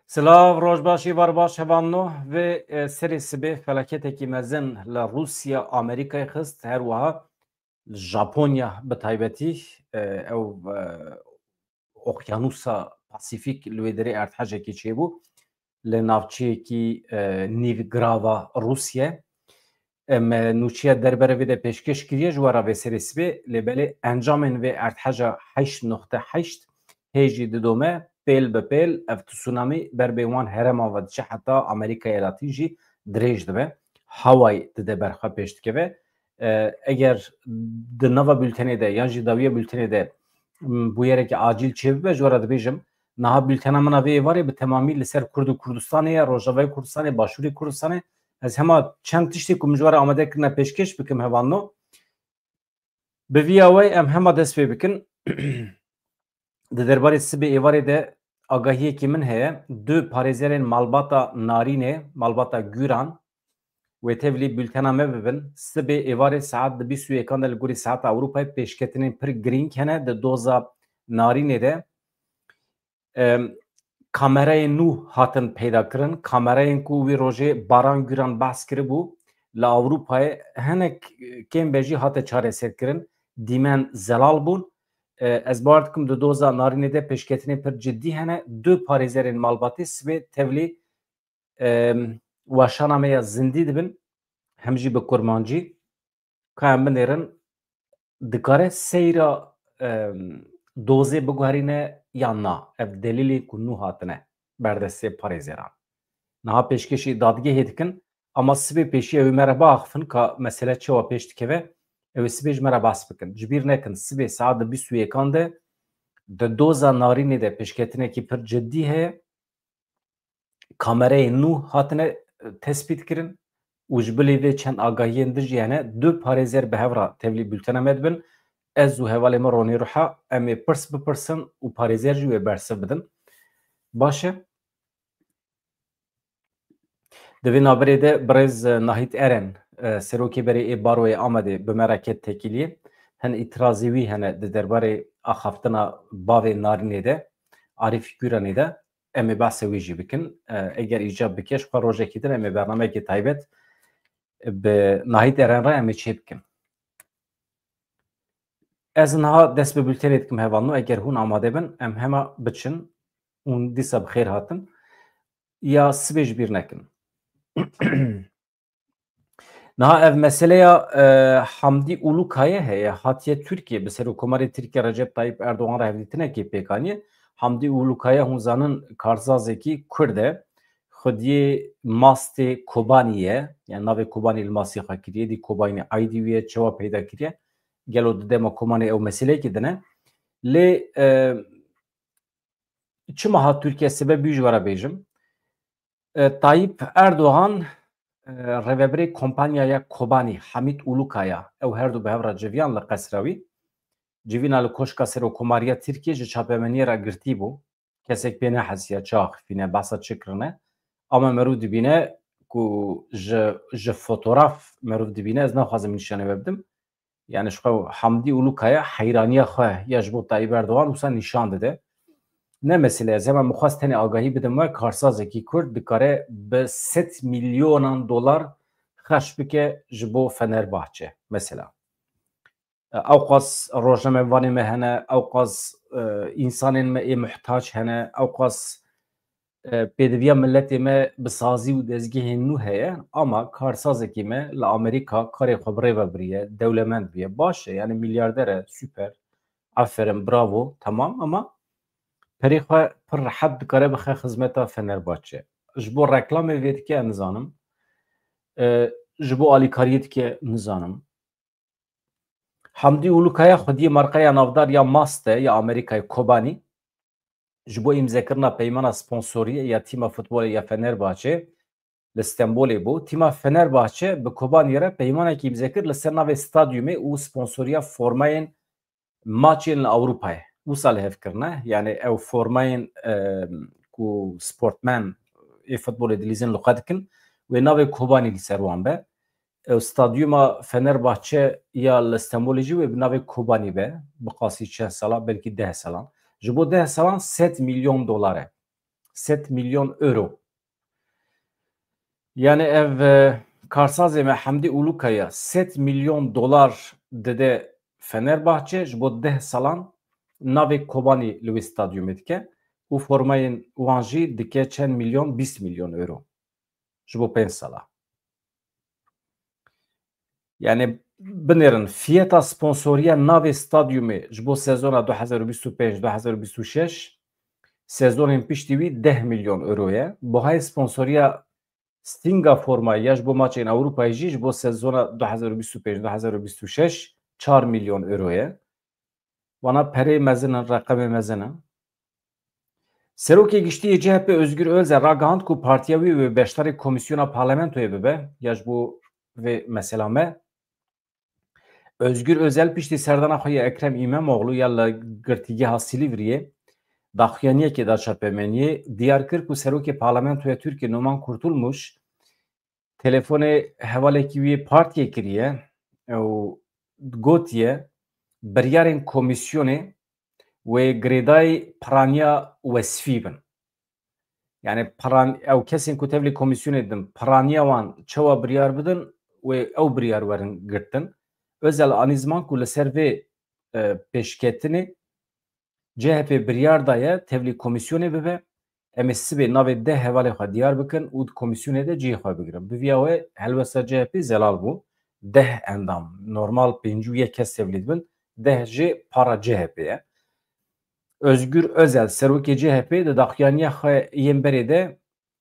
Slav rojbaşi var baş hevanno ve seri sibe felaketeki mezin la Rusya Amerika'ya xist her vaha Japonya bi taybetî ew Okyanusa Pasifik li wê derê erdhejekê çêbû li navçeyekî nîvgrava Rusya em nûçiya derbere vê de pêşkêş kiriye ji wara vê serê sibê lêbelê encamên vê erdheja 8.8 hêjî didome pêl bi pêl ev tsunamî ber bê wan herêma ve diçe heta Amerîkaya Latîn jî dirêj dibe hawayê dide berxwe pêş dikeve eger di nava bültenê de yan jî dawiya bültenê de bûyerekî acîl çêbibe ji wara dibêjim niha bültena min a vê êvarê bi temamî li ser Kurd û Kurdistanê ye Rojavayê Kurdistanê Başûrê Kurdistanê ez hema çend tiştê ku min ji were amadekirina pêşkêş bikim hevanno bi vîya wê em hema dest pê bikin di derbarê sibê êvarê de agahiyekî min heye du parêzerên malbata Narînê malbata Güran wê tevlî bültena me bibin sibê êvarê saet di 21 de li gorî saeta Ewropayê pêşketinên pir girîng hene di doza Narînê de kamerayên nû hatin peydakirin kamerayên ku wî rojê baran Güran behs kiribû li Ewropayê hinek kêm be jî hate çareserkirin dîmen zelal bûn ez bawer dikim di doza Narînê de pêşketinên pir ciddî hene du parêzerên malbatê sibê tevlî weşana me ya zindî dibin hem jî bi kurmancî ka em binêrin dikare seyra dozê biguherîne yan na ev delîlê ku nû hatine berdestê parêzeran niha pêşkêşî dadgehê dikin ama sibê pêşî ew ê me re biaxivin ka mesele çawa pêş dikeve ew ê sibê ji me re behs bikin ji bîr nekin sibê saet di 21 de di doza Narînê de pêşketinekî pir ciddî heye kamerayên nû hatine tespît kirin û ji bilê vê çend agahiyên din jî hene du parêzer bi hev re tevlî bültena me dibin ez û hevalê me Ronî Ruha em ê pirs bipirsin û parêzer jî wê bersiv bidin baş e di vê naberê de birêz Nahît Eren serokê berê ê Baroyê Amedê bi me re ket tekîliyê hin îtirazê wî hene di derbarê axaftina bavê Narînê de Arîf Güranê de em ê behsê wî jî bikin eger îcab bike ji xwe rojekî din em ê bernameyekê taybet bi Nahît Eren re em ê çê bikin ez niha dest bi bültenê dikim hevanno eger hûn amade bin em hema biçin û dîsa bi xêr hatin ya sibê ji bîr nekin niha ev meseleya Hamdî Ulukayê heye hatiye Tirkiye bi Serokkomarê Tirkiye Recep Tayyip Erdogan re hevdîtinekê pêkaniye Hamdî Ulukayê hûn zanin karzazekî Kurd e xwediyê mastê Kobanî ye yani navê Kobanî li masî xwe kiriye dî Kobanî aydî wî ye çawa peyda kiriye gelo di dema Kobanî ew meseleyekî din e lê çima hat Tirkiye sebeb wî ji were bêjim Tayyip Erdogan rêveberê kompanyaya Kobanî Hamid Ulukaya ew her du bi hev re civiyan li qesra wî civîna li koşka Serokkomariya Tirkiye ji çapemeniyê re girtî bû kesek pê nehesiya çi axivîne behsa çi kirine ama merû dibîne ku ji fotoğraf merû dibîne ez naxwazim nîşanê ve bidim yani ji xwe Hamdî Ulukaya heyraniya xwe ya ji bo Tayyip Erdogan wisa nîşan dide ne mesele ez hemen mixwast tenê agahî bidim we karsazekî Kurd dikare bi 100 milyonan dolar xerç bike ji bo Fenerbahçe mesela ew qas rojnamevanê me hene ew qas însanên me ê muhtaç hene ew qas pêdiviya milletê me bi sazî û dezgehên nû heye ama karsazekî me li Amerîka karê xwe bi rê ve biriye dewlemend bûye baş e yani milyarder e süper aferin bravo tamam ama perê xwe pir rehet dikare bixe xizmeta Fenerbahçe ji bo reklamê vê dike nizanim ji bo alîkariyê dike nizanim Hamdî Ulukaya xwediyê markaya navdar ya Mast e ya Amerîkayê Kobanî ji bo îmzekirina peymana sponsoriyê ya tîma futbolê ya Fenerbahçe li Stenbolê bû tîma Fenerbahçe bi Kobanî re peymanekî îmzekir li ser navê stadyumê û sponsoriya formayên maçên li Ewropayê wisa li hevkirine yani ew formayên ku sportmen ê futbolê dilîzin li xwe dikin wê navê Kobanî li ser wan be stadyuma Fenerbahçe ya li Stenbolê jî wê bi navê Kobanî be bi qasî çend sala belkî 10 salan ji bo 10 salan 100 milyon dolar e 7 milyon euro. Yani ev karsazê me Hemdî Ulukaya 7 milyon dolar dide Fenerbahçe ji bo 10 salan navê Kobanî li wê stadyumê dike û formayên wan jî dike çend milyon 20 milyon euro ji bo 5 sala. Yani binêrin fiyeta sponsoriya navê stadyumê ji bo sezona 2025-2026 sezonên piştî wî 10 milyon euro ye. Buhayê sponsoriya Stinga formayı ya ji bo maçên Ewropayê jî ji bo sezona 2025-2026 4 milyon euro ye. Wana perê mezin in, reqemê mezin in. Serokê Giştî CHP Özgür Özel ragihand ku partiya wî wê beşdarê Komisyona Parlamentoyê bibe ya ji bo vê mesela me. Özgür Özel piştî serdana xwe ya Ekrem İmamoğlu ya li girtîgeha Silîvriyê daxuyaniyekê da çapemeniyê diyar kir ku Serokê Parlamentoya Tirkiye Numan Kurtulmuş telefonê hevalekî wî partiyê kiriye û gotiye biryarên komisyonê wê girêdayî piraniya wesfî bin. Yani ew kesên ku tevlî komisyonê din piraniya wan çawa biryar bidin wê ew biryar werin girtin. Özel anî ziman ku li ser vê pêşketinê CHP biryar daye tevlî komisyonê bibe em ê sibê navê 10 hevalê xwe diyar bikin û komisyonê de cihê xwe bigirin. Bi vîya wê helbesta CHP zelal bû. 10 endam normal pêncî û yek kes tevlî dibin. 10 jê para CHP ye. Özgür Özel serokê CHP di daxuyaniya xwe yên berê de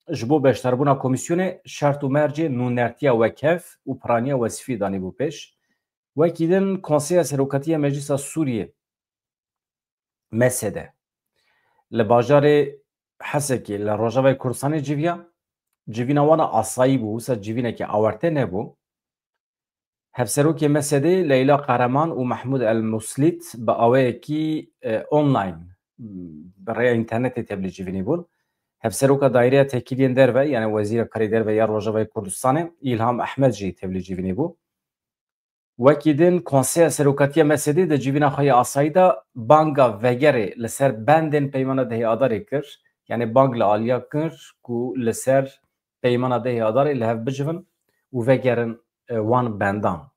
ji bo beşdarbûna komisyonê şert û mercê nûnertiya wekef û piraniya wesfî danî bû pêş. Wekî din Konseya Seroketiya Meclîsa Sûriyê mesede li bajarê Hesekê li Rojavayê Kurdistanê civiya civîna wana asayî bû wisa civînekî awarte nebû. Hevserokê mesedê Leyla Qehreman û Mahmud El Muslît bi awayekî online bi rêya înternetê tevlî civînî bûn. Hevseroka Daireya Tekiliyên Derve yani Wezîra Karê Derve ya Rojavayê Kurdistanê İlham Ehmed jî tevlî civînî bû. Wekî din Konseya Seroketiya Mesedê di civîna xwe ya asayî da banga vegerê li ser bendên peymana dehê adarê kir. Yani bang li aliya kir ku li ser peymana dehê adarê li hev bicivin û vegerin wan bendan.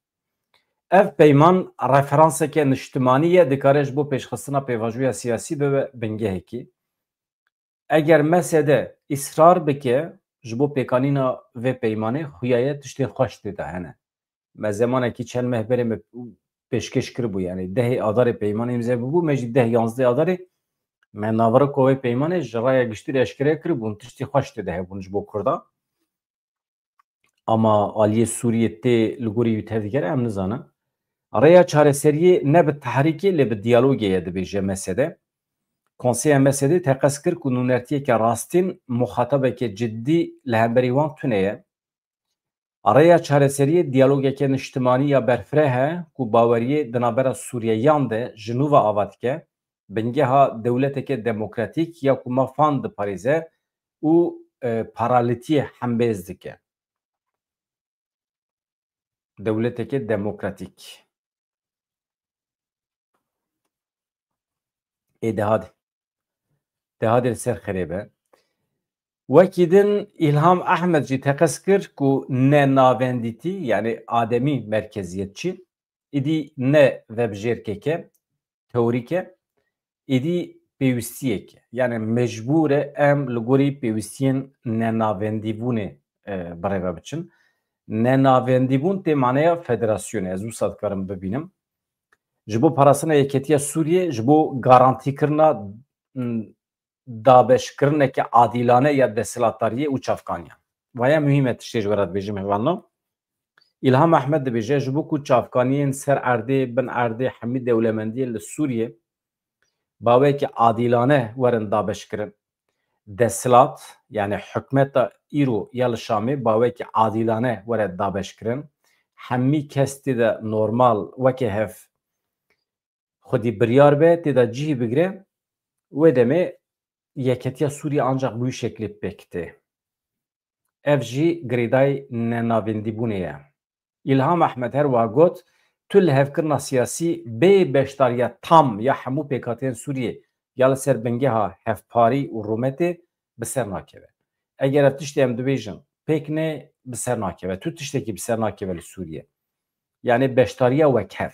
Ev peyman referanseke niştimanî ye dikare ji bo pêşxistina pêvajoya siyasî bibe bingehekî. Eger mesede îsrar bike ji bo pêkanîna vê peymanê xuya ye tiştê xweş tê de hene. Me zemanekî çend mehberê me pêşkeş kiribû yani 10 adarê peymanê imza bibû me jî 10-11 adarê me navara ku vê peymanê ji raya giştî eşkere kiribûn tiştî xweş tê de hebûn ji bo Kurda. Ama aliyê Sûriyê tê li gorî wî tevdîgere em nizanin. Rêya çareseriyê ne bi tehrîkê lê bi diyalogê ye dibêje mesede. Konseya mesedê teqes kir ku nûnertiyeke rastîn muxatabeke ciddî li hemberî wan tune ye. Rêya çareseriyê diyalogeke niştimanî ya berfireh he ku baweriyê di navbera Sûriyeyan de ji nû ve ava dike bingeha dewleteke demokratîk ya ku me fan diparêze û paralîtiyê hembêz dike. Dewleteke demokratîk. Dehadê li ser xerêbe. Wekî din İlham Ehmed jî teqes kir ku ne navendîtî yani ademî merkeziyetçî êdî ne vebjêrkeke teorîk e êdî pêwîstiyek e. Yani mecbûr e em li gorî pêwîstiyên nenavendîbûnê birêve biçin. Nenavendîbûn tê maneya federasyonê. Ez wisa dikarim bibînim. Ji bo parastina Yeketiya Sûriyê ji bo garantîkirina dabeşkirineke adîlane ya desthilatdariyê û çavkaniyan. Vaya mühim e tiştê ji we re dibêjim hêvano. İlham Ehmed dibêje ji bo ku çavkaniyên ser erdê bin erdê hemî dewlemendiyê li Sûriyê bawekî adîlane werin dabeşkirin. Desthilat yani hikûmeta îro ya li Şamê bawekî adîlane were dabeşkirin. Hemî kes tê de normal wekî hev xwedî biryar be tê de cihê bigire wê demê Yeketiya Sûriye ancak bu şeklê pêk ev jî girêdayî nenavendîbûnê ye. İlham Ehmed her wiha got tu li hevkirina siyasî bê beşdariya tam ya hemû pêkhatiyên Sûriyê ya li ser bingeha hevparî û rûmetê bi ser nakeve. Eger ev tiştê em dibêjin pêk ne bi ser nakeve. Tu tiştekî bi ser nakeve li Sûriye. Yani beşdariya wekev.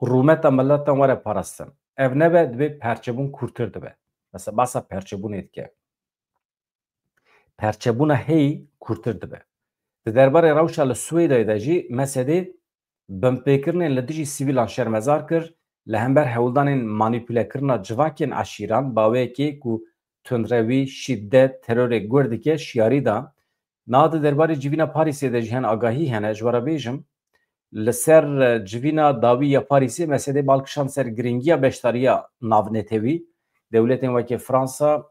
Rûmeta milletan were parastin. Ev nebe dibe perçebûn kurtir dibe. Mesela basa perçebûnê dike. Perçebûna hey kurtir dibe. Di derbarê rewşa li Swêdayê de jî mesedê binpêkirinên li dijî sivîlan şermezar kir li hember hewldanên manîpûlekirina civakên eşîran baweyekê ku tundrewî, şîddet, terorê gur dike şiyarî da na di derbarê civîna Parîsê de jî hen agahî hene ji were bêjim li ser civîna dawî ya Parîsê mesedê balkişan ser giringiya beşdariya navnetewî dewletên wekî Fransa,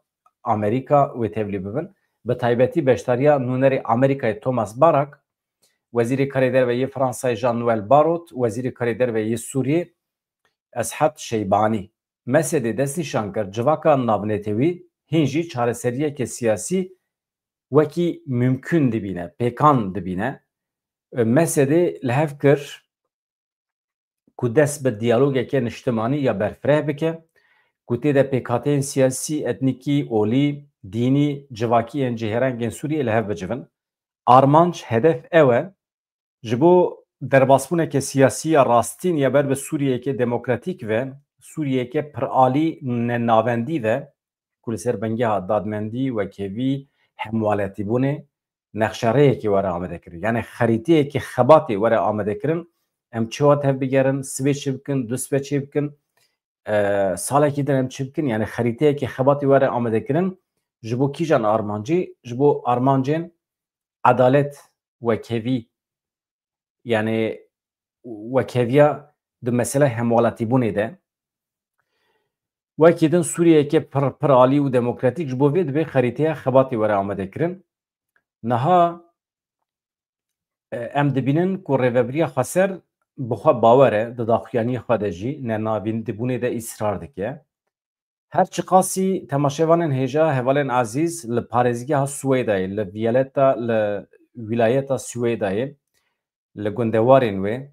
Amerîka wê tevlî bibin. Bi taybetî beşdariya nûnerê Amerîkayê Thomas Barak, Wezîrê Karê Derve yê Fransayê Jean-Noël Barrot, Wezîrê Karê Derve yê Sûriyê Eshat Şeybanî. Mesedê destnîşan kir civaka navnetewî hîn jî çareseriyeke siyasî wekî mümkün dibîne, pêkan dibîne. Mesedê li hev kir ku dest bi diyalogeke niştimanî ya berfireh bike, ku tê de pêkhateyên siyasî, etnîkî, olî, dînî, civakiyên cihêrengên Sûriyê li hev bicivin. Armanc hedef ew e ji bo derbasbûneke siyasî ya rastîn ya ber bi Sûriyeyeke demokratîk ve Sûriyeyeke piralî nenavendî ve ku li ser bengeha dadmendî, wekevî, hemwaletîbûnê nexşareyekê were amadekirin. Yani xerîteyekê xebatê were amadekirin. Em çiwa tev bigerin, sibê çi bikin, du sibê çê bikin, salekî din em çi bikin, yani xerîteyekê xebatê were amadekirin ji bo kîjan armancî? Ji bo armancên adalet, wekevî, yani wekeviya di mesela hemwaletîbûnê de wekî din Sûriyeyeke piralî û demokratîk ji bo vê dibe xerîteya xebatê were amadekirin. Niha em dibînin ku rêveberiya Xweser bi xwe bawer e, di daxuyaniyê xwe de jî nenavîndibûnê de îsrar dike. Her çi qasî temaşevanên hêja hevalên ezîz li parêzgeha Swêdayê, li wîlayeta Swêdayê, li gundewarên wê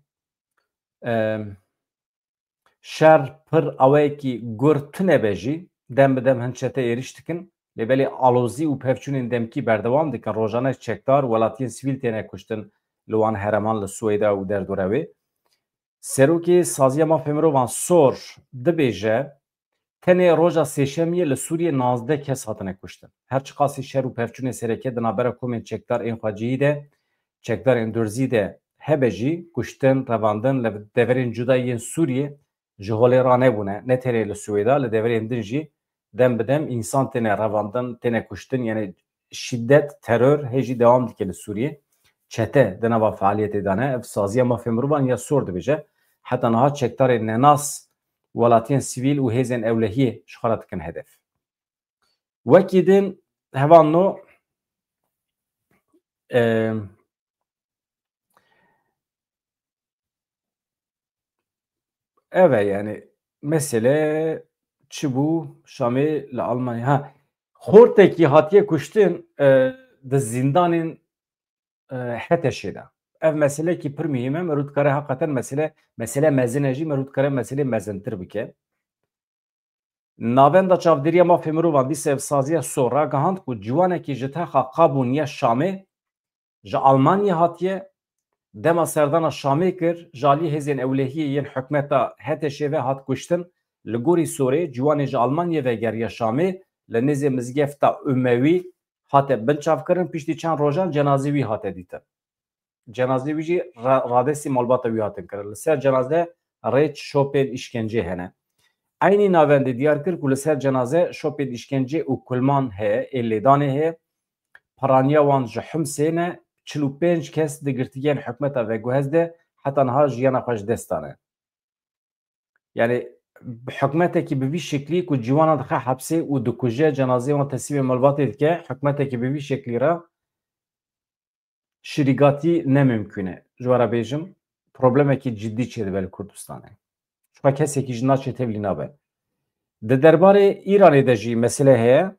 şer pir awayekî gur tune jî dem bi dem hin çete êriş dikin. Lêbelê alozî û pevçûnên demkî berdewam dikin. Rojane çekdar welatiyên sivîl têne kuştin li wan hereman li Swêda û derdora wê. Serokê Saziya Mafê Mirovan Sor dibêje tenê roja sêşemiyê li Sûriyê 19 kes hatine kuştin. Her çi qasî şer û pevçûnê sereke di navbera komên çekdar ên xweciyî de çekdarên Durzî de hebe jî kuştin, revandin li deverên cudayiyên Sûriyê ji holê ranebûne. Ne tenê li Swêda li deverên din jî dem bi dem însan têne revandin, têne kuştin, yani şiddet, terör hêjî dewam dike li Sûriyê. Çete di nava fealiyetê de ne. Ev Saziya Mafê Mirovan ya Sor dibêje. Heta niha çekdarên nenas welatiyên sivîl û hêzên ewlehiyê ji xwe re dikin hedef. Wekî din hevan no evet, yani mesele çi bû Şamê li Almanya xortekî hatiye kuştin di zindanên Heteşê de. Ev meselekî pir mühim e, me rû dikare heqeten mesele mezin e jî me rû dikare meselê mezintir bike. Navenda çavdêriya Mafê Mirovan dîsa ev Saziya Sor ragihand ku ciwanekî ji texa qabûniya Şamê ji Almanyê hatiye dema serdana Şamê kir, ji aliyê hêzên ewlehiyê yên hikûmeta Heteşê ve hat kuştin. Li gorî Sorê ciwanê ji Almanyê ve geriya Şamê li nêzê mizgefta Umewî hate binçavkirin, piştî çend rojan cenazê wî hate dîtin. Cenazê wî jî radestî malbata wî hatin kirin. Li ser cenaze rêç şopên îşkencê hene. Aynî navendê diyar kir ku li ser cenaze şopên îşkencê û kulman heye, ê lêdanê heye. Paraniya wan ji Himsê ne 45 kes di girtiyên hikûmeta veguhez de heta niha jiyana xwe ji dest dane. Yani hikûmetekî bi vî şeklî ku ciwanan dixe hepsê û dikuje cenazê wan tesîmê malbatê dike, hikûmetekî bi vî şeklî re şirîgatî nemimkün e. Ji were bêjim problemekî ciddî çê dibe li Kurdistanê. Çima kesekî ji naçê tevlî nabe. Di derbarê Îranê de jî mesele heye.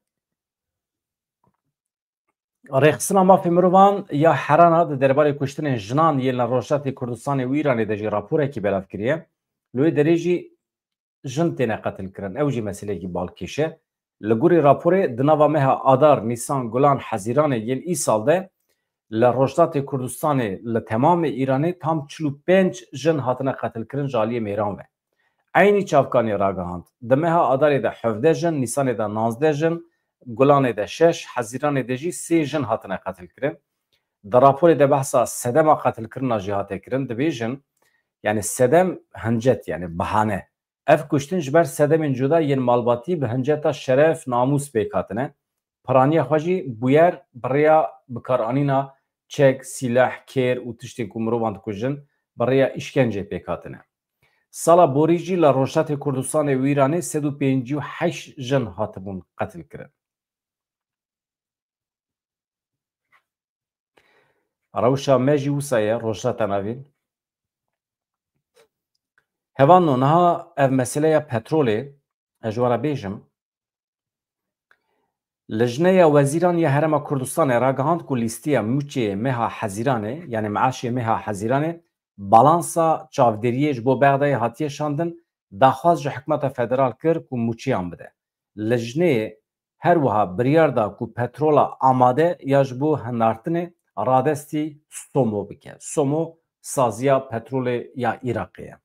Rêxistina Mafê Mirovan ya herana di derbarê kuştinên jinan yên li Rojhilatê Kurdistanê û Îranê de jî raporekî belav kiriye. Li wê derê jî jin têne qetil kirin. Ew jî meseleyekî balkêş e. لگوری راپوری دناوا مها آدار نیسان گلان حزیران یل ای سال ده لروجدات کردستان لتمام ایرانی تام 45 جن هاتنه قتل کرن جالی میران و عینی چافکانی راگهاند دمها آداری ده 17 جن نیسان ده 19 جن گلان ده 6 حزیران ده جی 3 جن هاتنه قتل کرن در راپوری ده بحثا سدما قتل کرن جهات کرن دبیجن yani sedem hancet yani bahane. Ev kuştin jber sedemin cuda yen malbati bi hanceta şeref namus pêkatine. Paraniya xwe jî bûyer birêya bikaranîna çek, silah, kêr û tiştên ku mirovan dikujin birêya îşkencê pêkatine. Sala borî jî li Rojdatê Kurdistanê û Îranê 158 jin hatibûn qetil kirin. Rewşa me jî wisa ye Rojdata navê. Hevan niha ev meseleya petrolê ez ji wara bêjim li jineya wezîran ya Herêma Kurdistanê ragihand ku lîsteya mûçê meha hezîranê yani meaşê meha hezîranê balansa çavderiyê ji bo Bexdayê hatiye şandin daxwaz ji hikûmeta federal kir ku mûçiyan bide. Li jineyê her wiha biryar da ku petrola amade ya ji bo hinartinê radestî Somo bike. Somo saziya petrolê ya Iraqê ye.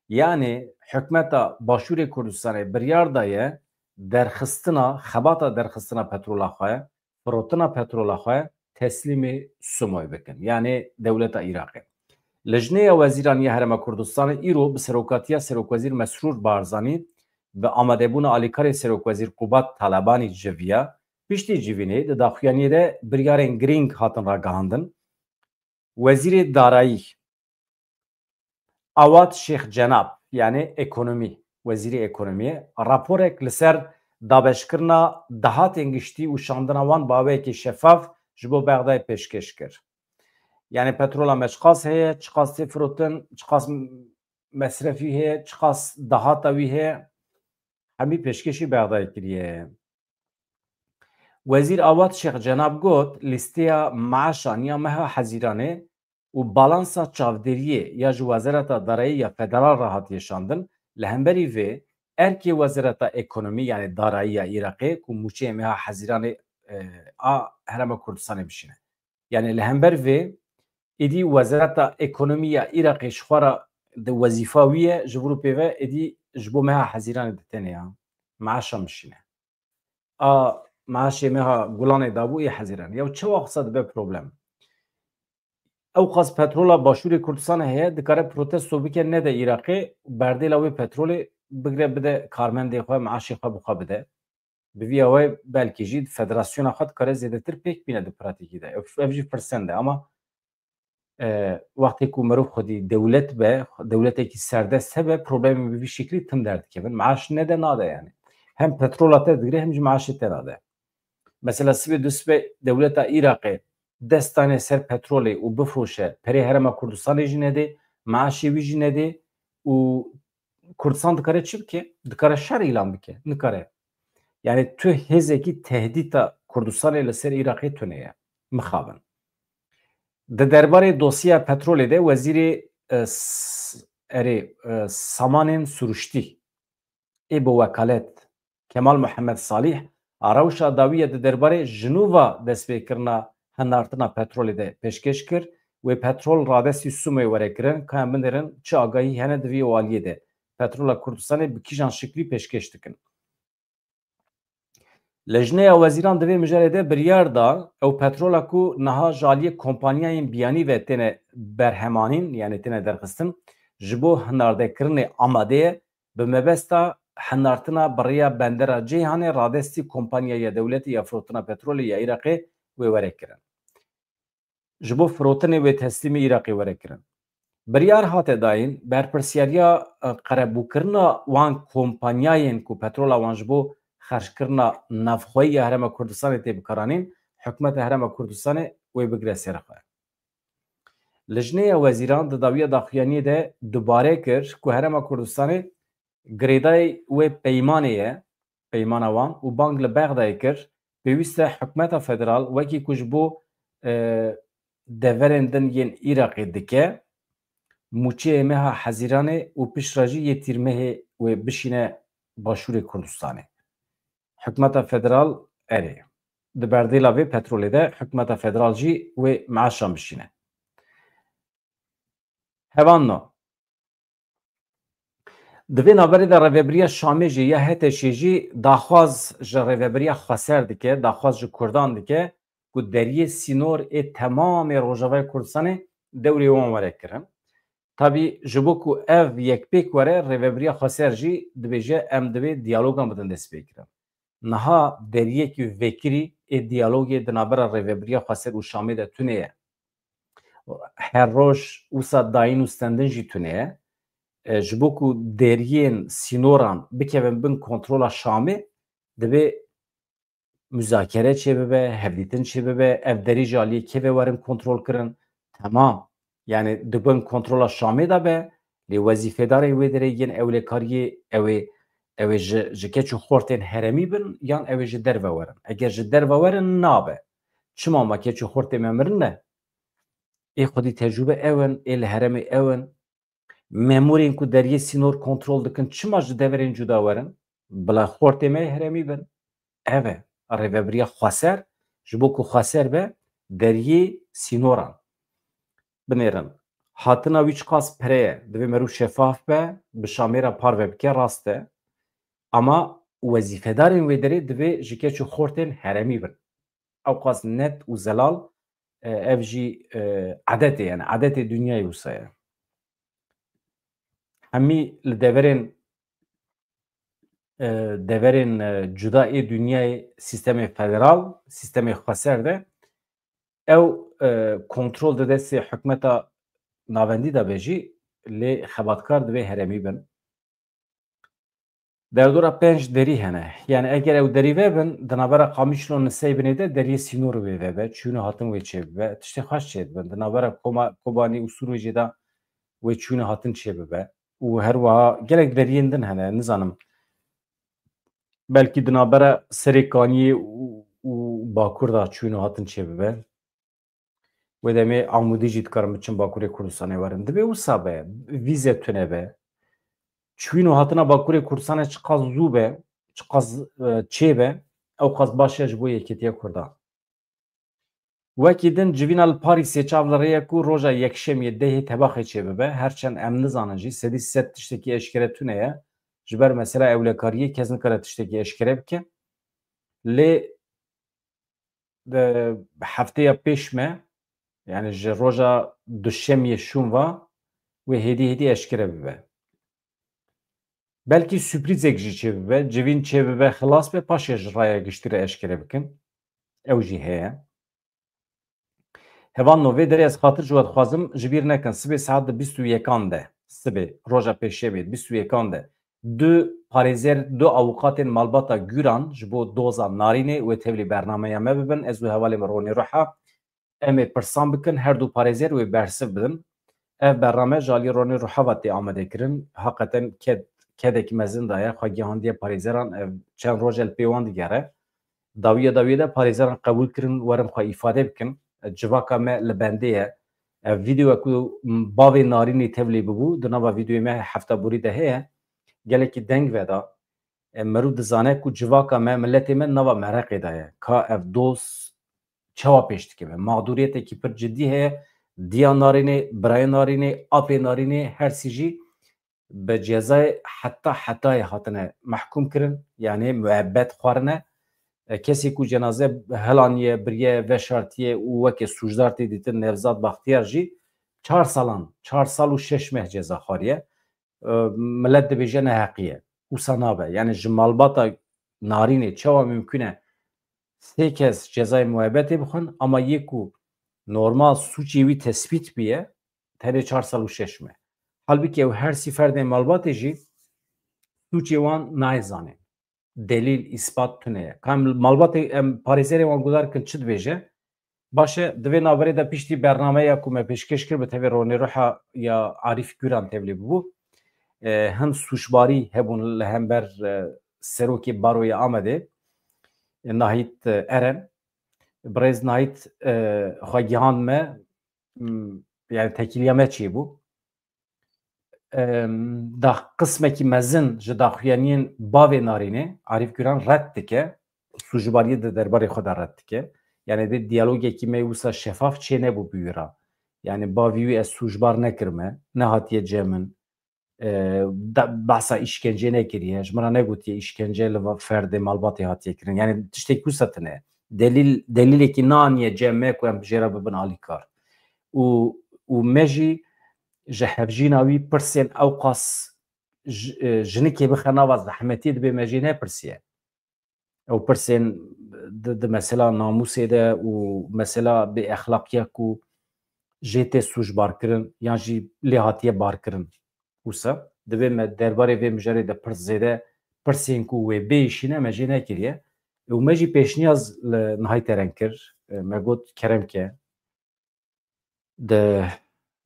Yani hükümeta Başûrê Kurdistanê biryar daye derxistina xebata derxistina petrola xwe firotina petrola xwe teslîmê Sumoy bikin yani dewleta Iraqê. Li jineya wezîran ya Herêma Kurdistanê îro bi serokatiya Serokwezîr Mesrûr Barzanî bi amadebûna alîkarê Serokwezîr Qubat Talebanî civiya piştî civînê di daxuyaniyê de biryarên girîng hatin ragihandin. Wezîrê Darayî Awad Şeyh Cenab yani ekonomi, wezîrê ekonomiye raporek li ser dabeşkirina dehatên giştî û şandina wan baweyekî şeffaf ji bo Bexdayê pêşkêş kir. Yani petrola me çiqas heye, çiqas tê firotin, çiqas mesrefî heye, çiqas dehata wî heye hemî pêşkêşî Bexdayê kiriye. Wezîr Awad Şeyh Cenab got lîsteya maaşan ya meha hezîranê û balansa çavderiyê ya ji Wezareta Darayî ya Federal re hatiye şandin li hemberî vê erkê Wezareta Ekonomî yani Darayî ya Iraqê ku mûçeyê meha hezîranê a Herêma Kurdistanê bişîne. Yani li hember vê êdî Wezareta Ekonomî ya Iraqê ji xwe re di wezîfa wî ye ji vir û pêve êdî ji bo meha hezîranê ditêne ya maaşan bişîne. A maaşê meha Gulanê dabû ê hezîranê ya çawa qisa dibe problem. Ew qas petrola Başûrê Kurdistanê heye dikare protesto bike nede Iraqê berdêla wê petrolê bigire bide karmendê xwe maaşê xwe bi xwe bide. Bi vîya we belkî jî federasyona xwe dikare zêdetir pêk bîne di pratikî de. Ev jî pirsend e ama wextê ku mirov xwedî dewlet be dewletekî serdest hebe problemê bi vî şeklî tim derdikevin. Maaş nede nade yani. Hem petrola te digire hem jî maaşê te nade. Mesela sibê du sibê dewleta Iraqê destanê ser petrolê û bifroşe perê Herêma Kurdistanê jî nedê, maaşê wî jî nedê û Kurdistan dikare çi bike? Dikare şer îlan bike. Nikare. Yani tu hêzekî tehdîta Kurdistanê li ser Iraqê tune ye. Mixabin. Di derbarê dosya petrolê de wezîrê samanên süruştî ê bi wekalet Kemal Muhammed Salih rewşa dawiye di derbarê jinûva destpêkirina hinartina petrolê de pêşkêş kir wê petrol radestî Sumê were kirin ka em binirin çi agahî hene di vî waliyê de petrola Kurdistanê bi kîjan şeklî pêşkêş dikin. Li jineya wezîran di vê mijarê de biryar da ew petrola ku niha ji aliyê kompanyayên biyanî ve têne berhemanîn yani têne derxistin ji bo hinardekirinê amadeye bi mebesta hinartina birêya bendera Ceyhanê radestî kompanyaya dewletî ya firotina petrolê ya Iraqê wê were kirin. Ji bo firotinê wê teslîmê Iraqê were kirin. Biryar hate dayîn berpirsyariya qerebûkirina wan kompanyayên ku petrola wan ji bo xerjkirina navxweyî ya Herêma Kurdistanê tê bikaranîn hikûmeta Herêma Kurdistanê wê bigire ser xwe. Li jineya wezîran di dawiya daxuyaniyê de dubare kir ku Herêma Kurdistanê girêdayê wê peymanê ye peymana wan û bang li Bexdayê kir pêwîst e hikûmeta federal wekî ku ji bo deverên din yên Iraqê dike mûçeyê meha hezîranê û piştre jî yê tîrmehê wê bişîne Başûrê Kurdistanê. Hükümeta federal eri. Di berdêla vê petrolê de hikûmeta federal jî wê meşan bişîne. Hevan di vê naberê de rêveberiya Şamê jî ya Heteşê jî daxwaz ji rêveberiya Xweser dike, daxwaz ji Kurdan dike ku deriyê sînor ê temamê Rojavayê Kurdistanê dewrê wan were kirin. Tabii ji bo ku ev yekpêk were rêveberiya Xweser jî dibêje em divê diyalogan bidin dest pê kirin. Niha deriyekî vekirî ê diyalogê di navbera rêveberiya Xweser û Şamê de tune ye. Her roj wisa dayîn û stendin jî tune ye. Ji bo ku deriyên sînoran bikevin bin kontrola Şamê divê müzakere çêbibe, hevdîtin çêbibe, ev derî jî aliyê kevê werin kontrol kirin. Temam. Yani dibin kontrola Şamê de be, lê wezîfedarên wê derê yên ewlêkariyê ew ê ji keç û xortên heremî bin yan ew ê ji derve werin. Eger ji derve werin nabe. Çima ma keç û xortê me mirin ne? Ê xwedî tecrübe ew in, ê li heremê ew in. Memurên ku deriyê sînor kontrol dikin çima ji deverên cuda werin? Bila xortê me heremî bin. Ev e rêveberiya Xweser ji bo ku Xweser be deriyê sînoran binêrin. Hatina wî çiqas pire ye. Divê merû şeffaf be, bi Şamê re parve bike rast e. Ama wezîfedarên wê derê divê ji keç û xortên heremî bin. Ew qas net û zelal ev jî adetê yani adetê dunyayê wisa ye. Hemî li deverên cuda ê dunyayê sistemê federal, sistemê Xweser de ew kontrol di destê hikûmeta navendî de be jî lê xebatkar divê heremî bin. Derdora pênc derî hene. Yani eger ew derî vebin, di navbera Qamişlo Nisêbinê de deriyê sînor wê vebe, çûna hatin wê çêbibe, tiştê xweş çêdibin. Di navbera Kobanî û Sûrûcê de wê çûna hatin çêbibe. û her wiha gelek deriyên din hene, nizanim. Belkî di navbera Serê Kaniyê û Bakur da çûna hatin çêbibe. Wê demê Amûdî jî dikarin biçin Bakurê Kurdistanê werin. Dibe wisa be, vîze tune be. Çûna hatina Bakurê Kurdistanê çiqas zû be, çiqas çê be, ew qas baş e ji bo yekîtiya Kurdan. Wekî din civîna li Parîsê çav li rêye ku roja yekşemiyê dehê tebaxê çêbibe, herçend em nizanin jî sedî sed tiştekî eşkere tune ye, ji ber mesela ewlekariyê kes nikare tiştekî eşkere bike. Lê hefteya pêş me yani ji roja duşemiyê şûnva wê hêdî hêdî eşkere bibe. Belkî sürprîzek jî çêbibe, civîn çêbibe xilas be paşê ji raya giştî re eşkere bikin. Ew jî heye. Hevan no vê derê ez xatir ji we dixwazim ji bîr nekin sibê saet di bîst û yekan de sibê roja pêşevê bîst û yekan de du parêzer du awqatên malbata Güran ji bo doza narînê wê tevlî bernameya me bibin ez û hevalê min Ronî Ruha em ê pirsan bikin her du parêzer wê bersiv bidin. Ev bername ji aliyê Ronî Ruha ve tê amadekirin. Heqeten kedekî mezin daye xwegihandiya parêzeran ev çend roj el pê wan digere. Dawiye de parêzeran qebûl kirin werin xwe îfade bikin. Civaka me li bendê ye. Ev vîdyoya ku bavê narînê tevlî bibû di nava vîdyoyê me hefteborî de heye. Gelekî deng veda merû dizane ku civaka me milletê me nava mereqê de ye. Ka ev doz çawa pêş dikeve. Mağduriyetekî pir ciddî heye. Diya narînê, birayê narînê, apê narînê hersî jî bi cezayê hetayê hatine mehkûm kirin yani müebbet xwarine. Kesê ku cenaze helaniye, biriye, veşartiye û wekî sûcdar tê dîtin Nevzat Baxtiyar jî 4 salan, 4 sal û 6 meh ceza xwariye. Millet dibêje neheqiye. Wisa nabe. Yani ji malbata narînê çawa mümkün e 3 kes cezayê müebbetê bixwin ama yê ku normal suçê wî tespît bîye tenê 4 sal û 6 meh. Halbuki ew her sî ferdên malbatê jî suçê wan nayzane. Delîl îspat tune ye. Kam malbatê em parêzerê wan guhdar kin çi dibêje? Baş e di vê naberê de piştî bernameya ku me pêşkêş kir bi tevê Ronî Ruha ya Arîf Güran tevlî bibû. Hin sûçbarî hebûn li hember serokê Baroya Amedê Nahît Eren. Birêz Nahît xwegihan me yani tekîliya me çêbû. da qismekî mezin ji daxuyaniyên bavê narînê Arîf Güran red dike, sûcbariyê di derbarê xwe de red dike. Yani dê diyalogekî me wisa şefaf çê nebû bîwîra. Yani bavî wî ez sûcbar nekirime, nehatiye cêmin, behsa îşkencê nekiriye, ji min re negotiye îşkence li ferdê malbatê hatiye kirin. Yani tiştekî wisa tune. Delîlekî neaniye cem me ku em bi jê re bibin alîkar. û me jî ji hevjîna wî pirsên ew qas jinikê bixe nava zehmetî dibe me jî nepirsiye. Ew pirsên di mesela namûsê de û mesela bêexlaqiya ku jê tê sûcbarkirin yan jî lê hatiye barkirin. Wisa dibe me derbarê vê mijarê de pirs zêde pirsên ku wê bêîşîne me jê nekiriye. û me jî pêşniyaz li nihayê terenk kir. Me got keremke di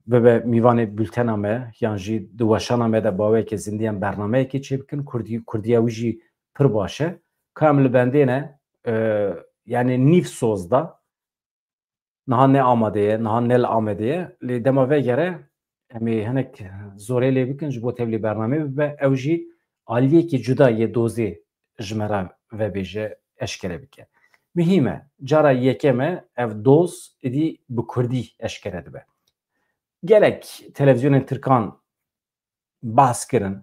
bibe mîvanê bültena me yan jî di weşana me de baweke zindiyan bernameyekê çêbikin Kurdiya wî jî pir baş e. Ka em li bendê ne yani nîv soz da niha ne amade ye, niha ne li Amedê ye. Lê dema vegere em ê hinek zorê lê bikin ji bo tevlî bernamê bibe ew jî aliyekî cuda yê dozê ji me re vebêje eşkere bike. Mihîm e cara yekem e ev doz êdî bi Kurdî eşkere dibe. Gelek televizyonên Tirkan behs kirin,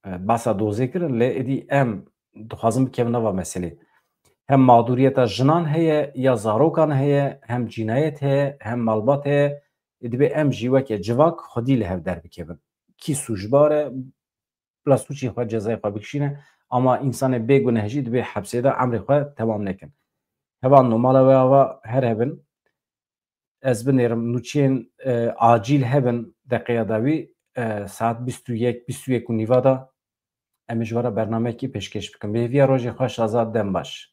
behsa dozê kirin lê êdî em dixwazin bikevin nava meselê. Hem mağduriyeta jinan heye ya zarokan heye, hem cinayet heye, hem malbat heye. Dibe em jî weke civak xwedî li hev derbikevin. Kî sûcbar e, bila suçê xwe cezayê xwe bikişîne, ama însanê bêguneh jî dibe hepsê de emrê xwe temam nekin. Hevan mala we ava her hebin. Ez binêrim nûçeyên acîl hebin deqeya da wî saet 21 û nîva da em ê ji we re bernameyekî pêşkêş bikin. Bi hêviya rojê xweş azad dem baş.